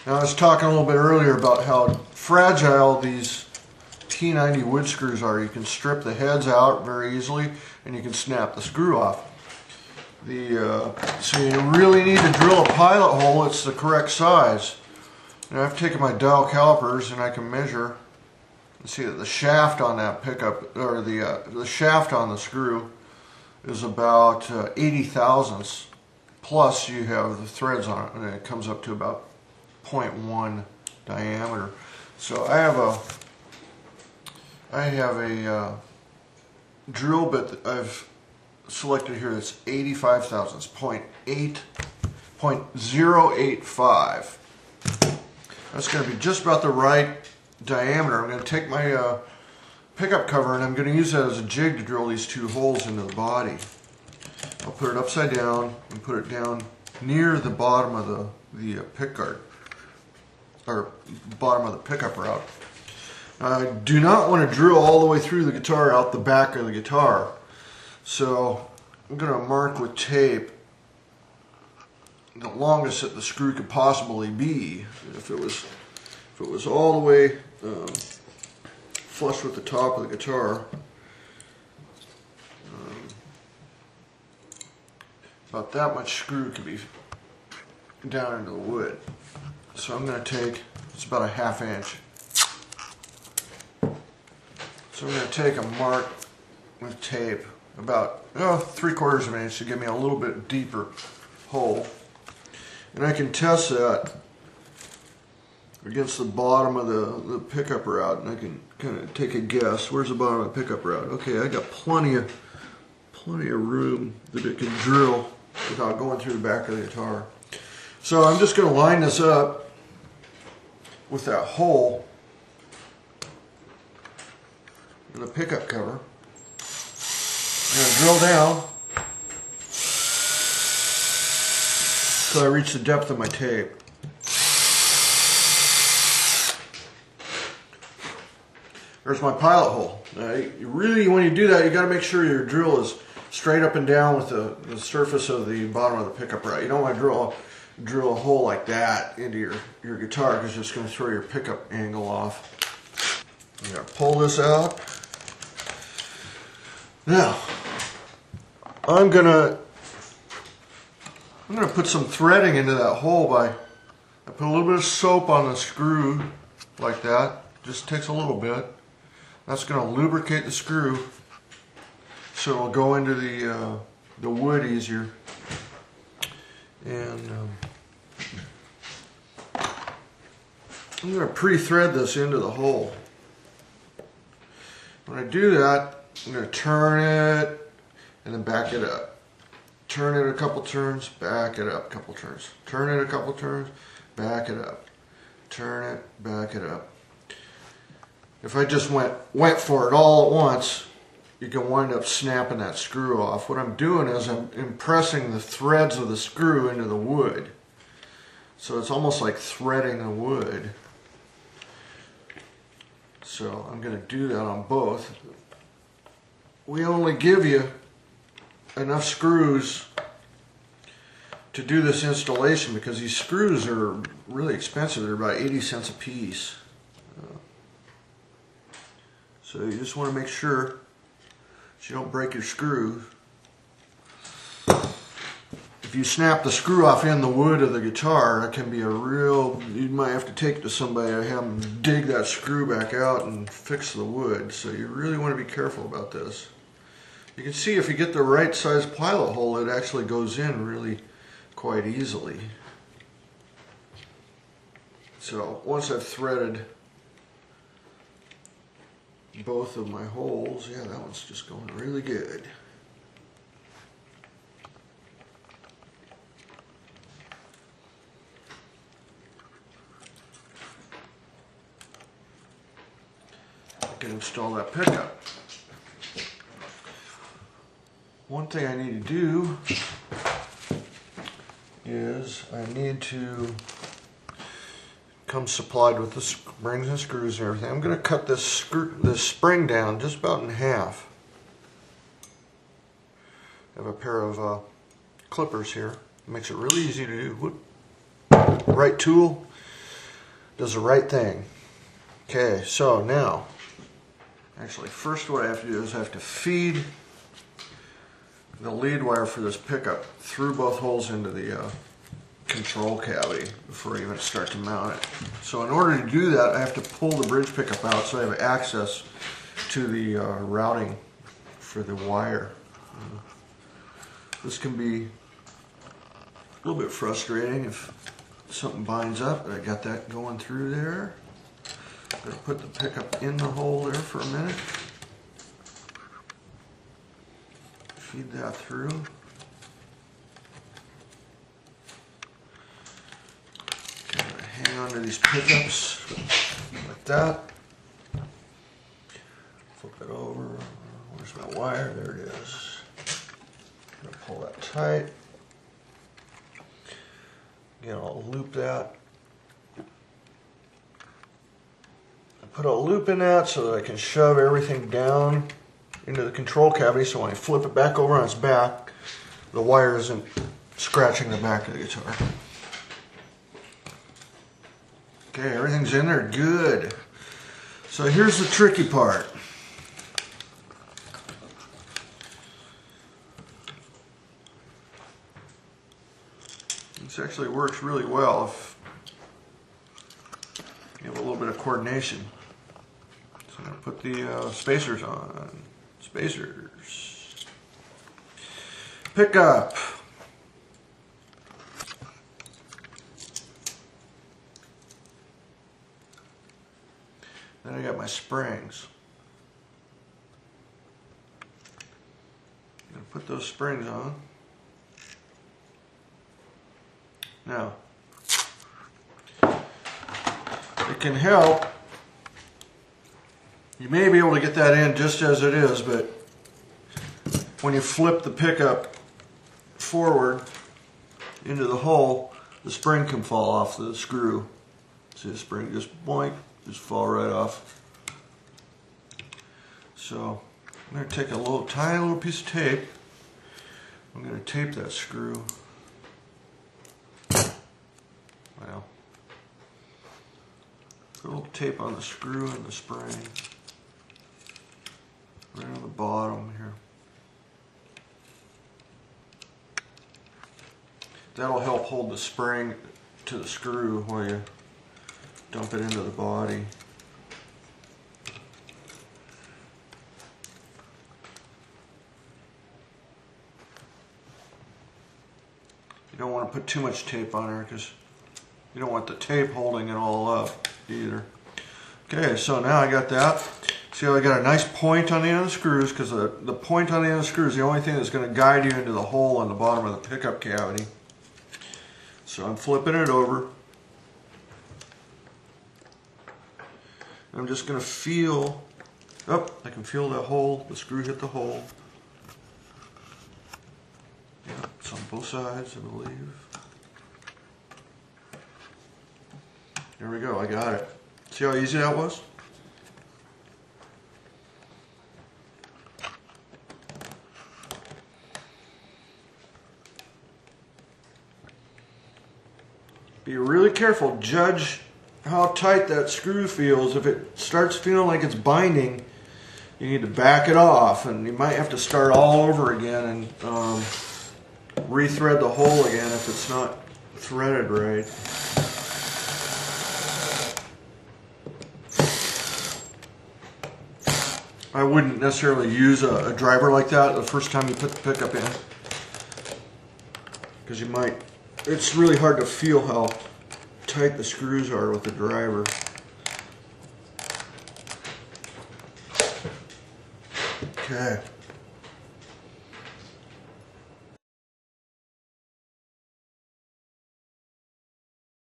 Now I was talking a little bit earlier about how fragile these T90 wood screws are. You can strip the heads out very easily and you can snap the screw off. So you really need to drill a pilot hole that's the correct size. Now I've taken my dial calipers and I can measure and see that the shaft on that pickup, or the shaft on the screw, is about 80 thousandths. Plus you have the threads on it, and it comes up to about 0.1 diameter. So I have a drill bit that I've selected here that's 85 thousandths, 0.085. That's going to be just about the right diameter. I'm going to take my pickup cover and I'm going to use that as a jig to drill these two holes into the body. I'll put it upside down and put it down near the bottom of the pick guard, or bottom of the pickup route. I do not want to drill all the way through the guitar out the back of the guitar. So I'm going to mark with tape the longest that the screw could possibly be. If it was all the way flush with the top of the guitar, about that much screw could be down into the wood. So I'm going to take, it's about a ½ inch. So I'm going to take a mark with tape about 3/4 of an inch to give me a little bit deeper hole. And I can test that against the bottom of the pickup route, and I can kind of take a guess. Where's the bottom of the pickup route? Okay, I got plenty of room that it can drill without going through the back of the guitar. So I'm just going to line this up with that hole in the pickup cover. I'm going to drill down until I reach the depth of my tape. There's my pilot hole. Now, when you do that, you got to make sure your drill is straight up and down with the surface of the bottom of the pickup route. You don't want to drill a hole like that into your guitar, because it's just going to throw your pickup angle off. I'm going to pull this out. Now, I'm gonna put some threading into that hole I put a little bit of soap on the screw like that. Just takes a little bit. That's going to lubricate the screw so it'll go into the wood easier. And I'm going to pre-thread this into the hole. When I do that, I'm going to turn it and then back it up. Turn it a couple turns, back it up a couple turns. Turn it a couple turns, back it up. Turn it, back it up. If I just went for it all at once, you can wind up snapping that screw off. What I'm doing is I'm impressing the threads of the screw into the wood. So it's almost like threading the wood. So I'm going to do that on both. We only give you enough screws to do this installation because these screws are really expensive. They're about 80 cents a piece. So you just want to make sure that you don't break your screw. If you snap the screw off in the wood of the guitar, it can be a real, you might have to take it to somebody and have them dig that screw back out and fix the wood. So you really want to be careful about this. You can see if you get the right size pilot hole, it actually goes in really quite easily. So once I've threaded both of my holes, yeah, that one's just going really good. I can install that pickup. One thing I need to do is I need to come supplied with the springs and screws and everything. I'm going to cut this spring down just about in half. I have a pair of clippers here. It makes it really easy to do. Right tool, does the right thing. Okay, so now, actually first what I have to do is I have to feed the lead wire for this pickup through both holes into the control cavity before I even start to mount it. So in order to do that, I have to pull the bridge pickup out so I have access to the routing for the wire. This can be a little bit frustrating if something binds up, but I got that going through there. I'm going to put the pickup in the hole there for a minute. Feed that through. Okay, I'm going to hang on to these pickups like that. Flip it over. Where's my wire? There it is. I'm going to pull that tight. Again, I'll loop that. I put a loop in that so that I can shove everything down into the control cavity, so when I flip it back over on its back, the wire isn't scratching the back of the guitar. Okay, everything's in there good. So here's the tricky part. This actually works really well if you have a little bit of coordination. So I'm going to put the spacers on. Spacers. Pick up. Then I got my springs. I'm going to put those springs on. Now, it can help. You may be able to get that in just as it is, but when you flip the pickup forward into the hole, the spring can fall off the screw. See the spring just boink, just fall right off. So I'm going to take a tiny little piece of tape. I'm going to tape that screw. Well, put a little tape on the screw and the spring. Right on the bottom here. That'll help hold the spring to the screw while you dump it into the body. You don't want to put too much tape on there because you don't want the tape holding it all up either. Okay, so now I got that. See how I got a nice point on the end of the screws, because the point on the end of the screw is the only thing that's going to guide you into the hole on the bottom of the pickup cavity. So I'm flipping it over. I'm just going to feel, oh, I can feel that hole, the screw hit the hole. Yeah, it's on both sides, I believe. There we go, I got it. See how easy that was? Be really careful. Judge how tight that screw feels. If it starts feeling like it's binding, you need to back it off, and you might have to start all over again and rethread the hole again if it's not threaded right. I wouldn't necessarily use a driver like that the first time you put the pickup in, because you might, it's really hard to feel how tight the screws are with the driver. Okay,